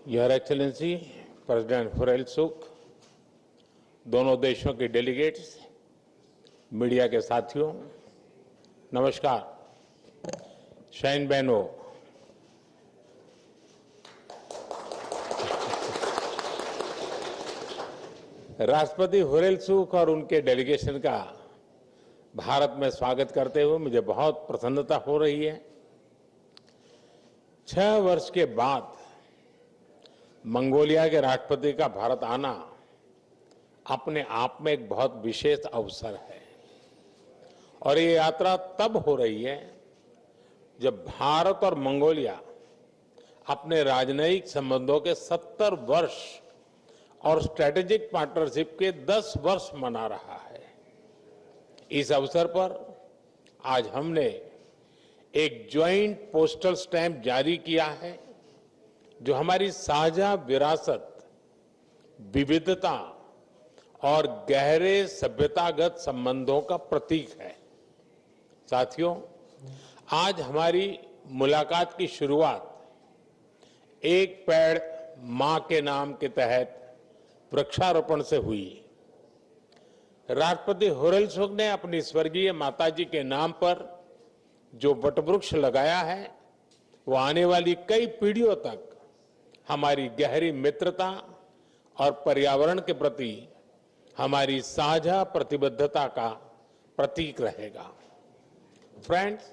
Your excellency president हुरैल सुख, दोनों देशों के डेलीगेट्स, मीडिया के साथियों, नमस्कार। शाइन बहनों, राष्ट्रपति हुरैल सुख और उनके डेलीगेशन का भारत में स्वागत करते हुए मुझे बहुत प्रसन्नता हो रही है। 6 वर्ष के बाद मंगोलिया के राष्ट्रपति का भारत आना अपने आप में एक बहुत विशेष अवसर है और ये यात्रा तब हो रही है जब भारत और मंगोलिया अपने राजनयिक संबंधों के 70 वर्ष और स्ट्रेटेजिक पार्टनरशिप के 10 वर्ष मना रहा है। इस अवसर पर आज हमने एक ज्वाइंट पोस्टल स्टैंप जारी किया है जो हमारी साझा विरासत, विविधता और गहरे सभ्यतागत संबंधों का प्रतीक है। साथियों, आज हमारी मुलाकात की शुरुआत एक पेड़ मां के नाम के तहत वृक्षारोपण से हुई। राष्ट्रपति हुरैल सुख ने अपनी स्वर्गीय माताजी के नाम पर जो वटवृक्ष लगाया है वो आने वाली कई पीढ़ियों तक हमारी गहरी मित्रता और पर्यावरण के प्रति हमारी साझा प्रतिबद्धता का प्रतीक रहेगा। फ्रेंड्स,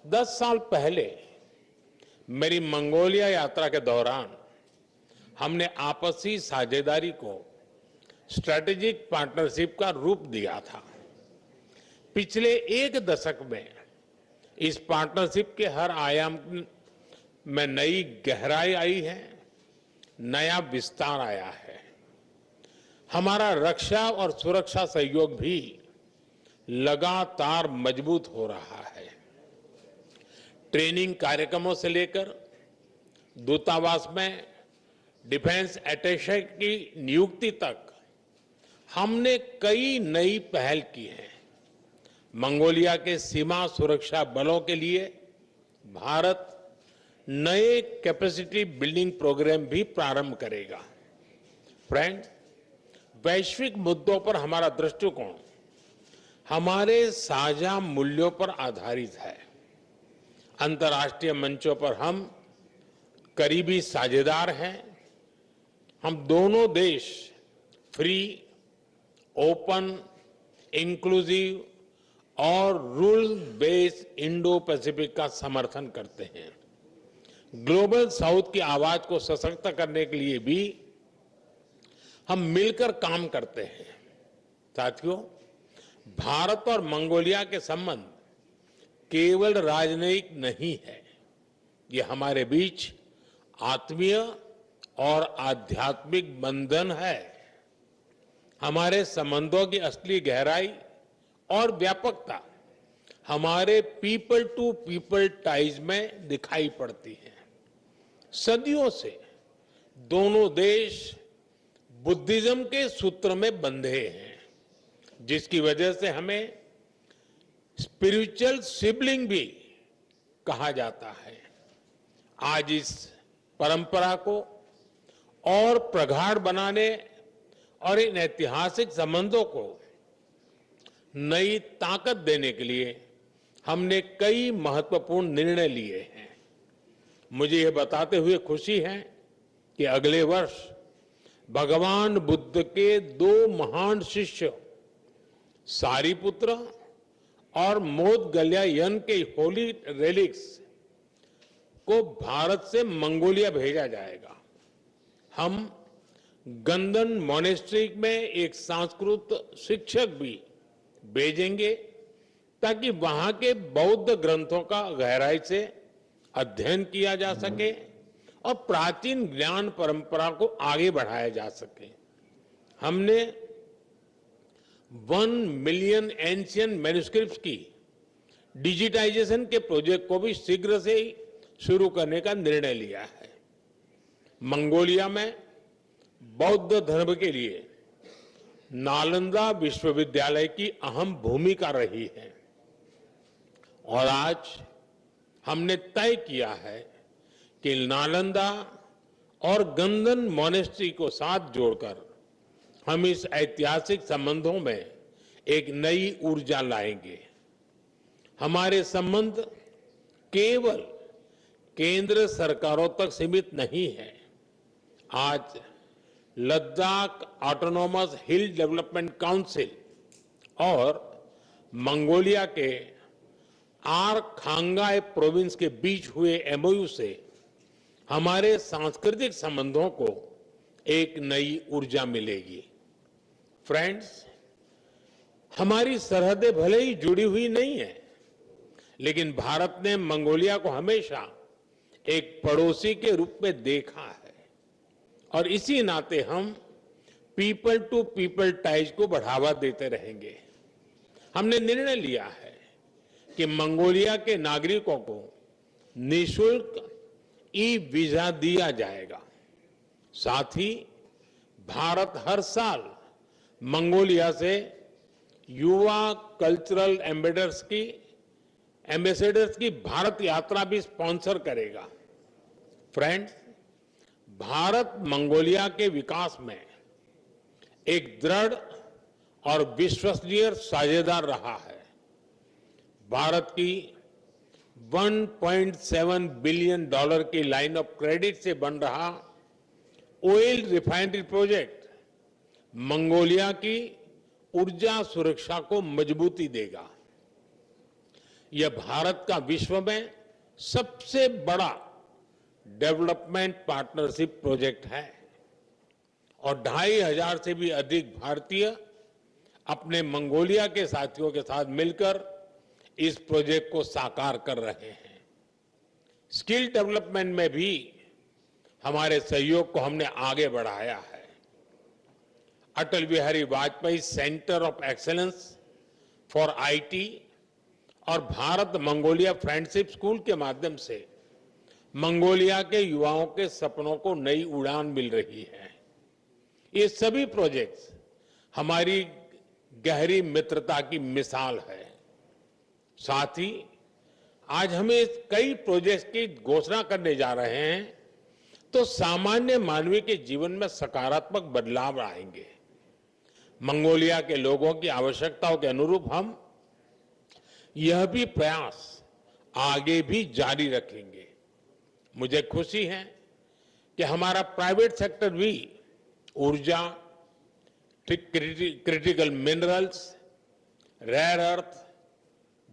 10 साल पहले मेरी मंगोलिया यात्रा के दौरान हमने आपसी साझेदारी को स्ट्रैटेजिक पार्टनरशिप का रूप दिया था। पिछले एक दशक में इस पार्टनरशिप के हर आयाम में नई गहराई आई है, नया विस्तार आया है। हमारा रक्षा और सुरक्षा सहयोग भी लगातार मजबूत हो रहा है। ट्रेनिंग कार्यक्रमों से लेकर दूतावास में डिफेंस अटैचे की नियुक्ति तक हमने कई नई पहल की है। मंगोलिया के सीमा सुरक्षा बलों के लिए भारत नए कैपेसिटी बिल्डिंग प्रोग्राम भी प्रारंभ करेगा। फ्रेंड्स, वैश्विक मुद्दों पर हमारा दृष्टिकोण हमारे साझा मूल्यों पर आधारित है। अंतर्राष्ट्रीय मंचों पर हम करीबी साझेदार हैं। हम दोनों देश फ्री, ओपन, इंक्लूसिव और रूल बेस्ड इंडो पैसिफिक का समर्थन करते हैं। ग्लोबल साउथ की आवाज को सशक्त करने के लिए भी हम मिलकर काम करते हैं। साथियों, भारत और मंगोलिया के संबंध केवल राजनयिक नहीं है, ये हमारे बीच आत्मीय और आध्यात्मिक बंधन है। हमारे संबंधों की असली गहराई और व्यापकता हमारे पीपल टू पीपल टाइज में दिखाई पड़ती है। सदियों से दोनों देश बुद्धिज्म के सूत्र में बंधे हैं, जिसकी वजह से हमें स्पिरिचुअल सिबलिंग भी कहा जाता है। आज इस परंपरा को और प्रगाढ़ बनाने और इन ऐतिहासिक संबंधों को नई ताकत देने के लिए हमने कई महत्वपूर्ण निर्णय लिए हैं। मुझे यह बताते हुए खुशी है कि अगले वर्ष भगवान बुद्ध के 2 महान शिष्य सारिपुत्र और मोदगल्यायन के होली रेलिक्स को भारत से मंगोलिया भेजा जाएगा। हम गंदन मोनेस्ट्री में एक संस्कृत शिक्षक भी भेजेंगे ताकि वहां के बौद्ध ग्रंथों का गहराई से अध्ययन किया जा सके और प्राचीन ज्ञान परंपरा को आगे बढ़ाया जा सके। हमने 1 मिलियन एंशियंट मैन्युस्क्रिप्ट्स की डिजिटाइजेशन के प्रोजेक्ट को भी शीघ्र से ही शुरू करने का निर्णय लिया है। मंगोलिया में बौद्ध धर्म के लिए नालंदा विश्वविद्यालय की अहम भूमिका रही है और आज हमने तय किया है कि नालंदा और गंदन मॉनेस्ट्री को साथ जोड़कर हम इस ऐतिहासिक संबंधों में एक नई ऊर्जा लाएंगे। हमारे संबंध केवल केंद्र सरकारों तक सीमित नहीं है। आज लद्दाख ऑटोनॉमस हिल डेवलपमेंट काउंसिल और मंगोलिया के आरखांगाई प्रोविंस के बीच हुए एमओयू से हमारे सांस्कृतिक संबंधों को एक नई ऊर्जा मिलेगी। फ्रेंड्स, हमारी सरहदें भले ही जुड़ी हुई नहीं है, लेकिन भारत ने मंगोलिया को हमेशा एक पड़ोसी के रूप में देखा है और इसी नाते हम पीपल टू पीपल टाइज को बढ़ावा देते रहेंगे। हमने निर्णय लिया है कि मंगोलिया के नागरिकों को निःशुल्क ई वीजा दिया जाएगा। साथ ही भारत हर साल मंगोलिया से युवा कल्चरल एम्बेसडर्स की भारत यात्रा भी स्पॉन्सर करेगा। फ्रेंड्स, भारत मंगोलिया के विकास में एक दृढ़ और विश्वसनीय साझेदार रहा है। भारत की $1.7 बिलियन की लाइन ऑफ क्रेडिट से बन रहा ऑयल रिफाइनरी प्रोजेक्ट मंगोलिया की ऊर्जा सुरक्षा को मजबूती देगा। यह भारत का विश्व में सबसे बड़ा डेवलपमेंट पार्टनरशिप प्रोजेक्ट है और 2500 से भी अधिक भारतीय अपने मंगोलिया के साथियों के साथ मिलकर इस प्रोजेक्ट को साकार कर रहे हैं। स्किल डेवलपमेंट में भी हमारे सहयोग को हमने आगे बढ़ाया है। Atal Bihari Vajpayee centre of excellence for IT और भारत मंगोलिया फ्रेंडशिप स्कूल के माध्यम से मंगोलिया के युवाओं के सपनों को नई उड़ान मिल रही है। ये सभी प्रोजेक्ट्स हमारी गहरी मित्रता की मिसाल है। साथ ही आज हम इस कई प्रोजेक्ट्स की घोषणा करने जा रहे हैं तो सामान्य मानवीय के जीवन में सकारात्मक बदलाव आएंगे। मंगोलिया के लोगों की आवश्यकताओं के अनुरूप हम यह भी प्रयास आगे भी जारी रखेंगे। मुझे खुशी है कि हमारा प्राइवेट सेक्टर भी ऊर्जा, critical minerals, rare earth,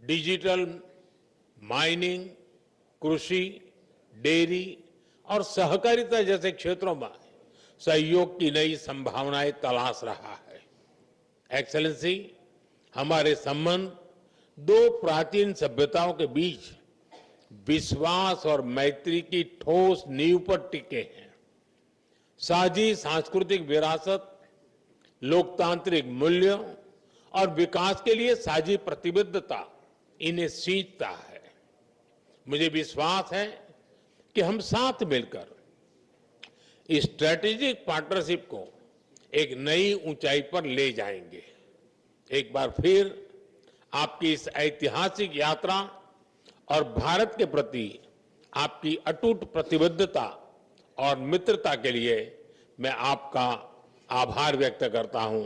digital, mining, कृषि, डेयरी और सहकारिता जैसे क्षेत्रों में सहयोग की नई संभावनाएं तलाश रहा है। एक्सेलेंसी, हमारे संबंध दो प्राचीन सभ्यताओं के बीच विश्वास और मैत्री की ठोस नींव पर टिके हैं। साझी सांस्कृतिक विरासत, लोकतांत्रिक मूल्यों और विकास के लिए साझी प्रतिबद्धता इन्हें सींचता है। मुझे विश्वास है कि हम साथ मिलकर इस स्ट्रेटेजिक पार्टनरशिप को एक नई ऊंचाई पर ले जाएंगे। एक बार फिर आपकी इस ऐतिहासिक यात्रा और भारत के प्रति आपकी अटूट प्रतिबद्धता और मित्रता के लिए मैं आपका आभार व्यक्त करता हूं।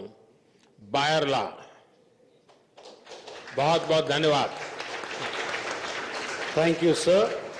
बायरला, बहुत बहुत धन्यवाद। Thank you, sir.